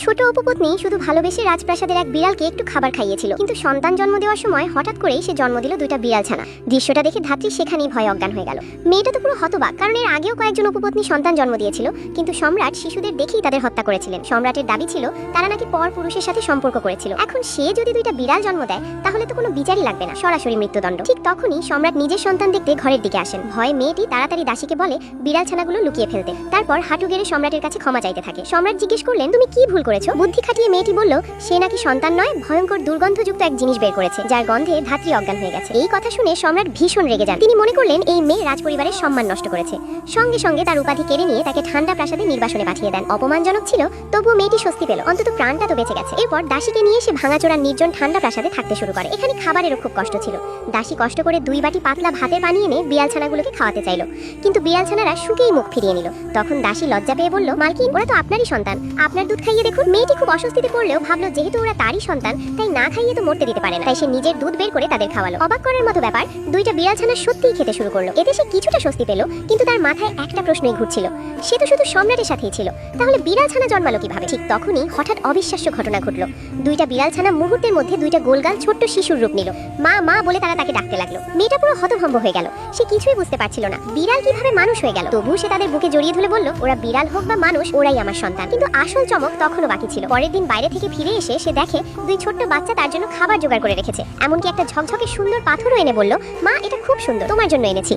ছোট উপপত্নী শুধু ভালোবেসে রাজপ্রাসাদের এক বিড়ালকে একটু খাবার খাইয়েছিল, কিন্তু সন্তান জন্ম দেওয়ার সময় হঠাৎ করেই সে জন্ম দিল দুইটা বিড়াল ছানা। দৃশ্যটা দেখে ধাত্রী সেখানেই ভয়ে অজ্ঞান হয়ে গেল। মেয়েটা তো পুরো হতবাক, কারণ এর আগেও কয়েকজন উপপত্নী সন্তান জন্ম দিয়েছিল, কিন্তু সম্রাট শিশুদের দেখেই তাদের হত্যা করেছিলেন। সম্রাটের দাবি ছিল তারা নাকি পর পুরুষের সাথে সম্পর্ক করেছিল। এখন সে যদি দুইটা বিড়াল জন্ম দেয় তাহলে তো কোনো বিচারই লাগবে না, সরাসরি মৃত্যুদণ্ড। ঠিক তখনই সম্রাট নিজের সন্তান দেখতে ঘরের দিকে আসেন। ভয়ে মেয়েটি তাড়াতাড়ি দাসীকে বলে বিড়াল ছানাগুলো লুকিয়ে ফেলতে। তারপর হাঁটু গেড়ে সম্রাটের কাছে ক্ষমা চাইতে থাকে। সম্রাট জিজ্ঞেস করলেন, তুমি কি ভুল করেছো? বুদ্ধি খাটিয়ে মেয়েটি বলল সে নাকি সন্তান নয়, ভয়ঙ্কর দুর্গন্ধযুক্ত এক জিনিস বের করেছে, যার গন্ধে ধাত্রী অজ্ঞান হয়ে গেছে। এই কথা শুনে সম্রাট ভীষণ রেগে যান। তিনি মনে করলেন এই মেয়ে রাজপরিবারের সম্মান নষ্ট করেছে। সঙ্গে সঙ্গে তার উপাধি কেড়ে নিয়ে তাকে ঠান্ডা প্রাসাদে নির্বাসনে পাঠিয়ে দেন। অপমানজনক ছিল, তবুও মেয়েটি স্বস্তি পেল, অন্তত প্রাণটা তো বেঁচে গেছে। এরপর দাসীকে নিয়ে সে ভাঙাচোরা নির্জন ঠান্ডা প্রাসাদে থাকতে শুরু করে। এখানে খাবারেরও খুব কষ্ট ছিল। দাসী কষ্ট করে 2 বাটি পাতলা ভাতের পানি এনে বিড়াল ছানাগুলোকে খাওয়াতে চাইল, কিন্তু বিড়াল ছানারা শুকেই মুখ ফিরিয়ে নিল। তখন দাসী লজ্জা পেয়ে বলল, মালকিন, ওরা তো আপনারই সন্তান, আপনার দুধ খাইয়ে দেখুন। মেয়েটি খুব অস্বস্তিতে পড়লেও ভাবলো যেহেতু ওরা তারই সন্তান, তাই না খাইয়ে তো মরতে দিতে পারে না, তাই সে নিজের দুধ বের করে তাদের খাওয়ালো। অবাক করার মতো ব্যাপার, দুইটা বিড়াল ছানা সত্যিই খেতে শুরু করলো। এতে সে কিছুটা স্বস্তি পেল, কিন্তু তার মাথায় একটা প্রশ্নই ঘুরছিল, সে তো শুধু সম্রাটের সাথেই ছিল, তাহলে বিড়াল ছানা জন্মালো কিভাবে? ঠিক তখনই হঠাৎ অবিশ্বাস্য ঘটনা ঘটলো। দুইটা বিড়াল ছানা মুহূর্তের মধ্যে দুইটা গোলগাল ছোট্ট শিশুর রূপ নিল। মা মা বলে তারা তাকে ডাকতে লাগলো। মেয়েটা পুরো হতভম্ব হয়ে গেল, সে কিছুই বুঝতে পারছিল না বিড়াল কিভাবে মানুষ হয়ে গেল। তবুও সে তাদের বুকে জড়িয়ে ধরে বলল, ওরা বিড়াল হোক বা মানুষ, ওরাই আমার সন্তান। কিন্তু আসল চমক তখনও বাকি ছিল। পরের দিন বাইরে থেকে ফিরে এসে সে দেখে 2 ছোট্ট বাচ্চা তার জন্য খাবার জোগাড় করে রেখেছে। এমনকি একটা ঝকঝকে সুন্দর পাথরও এনে বলল, মা, এটা খুব সুন্দর, তোমার জন্য এনেছি।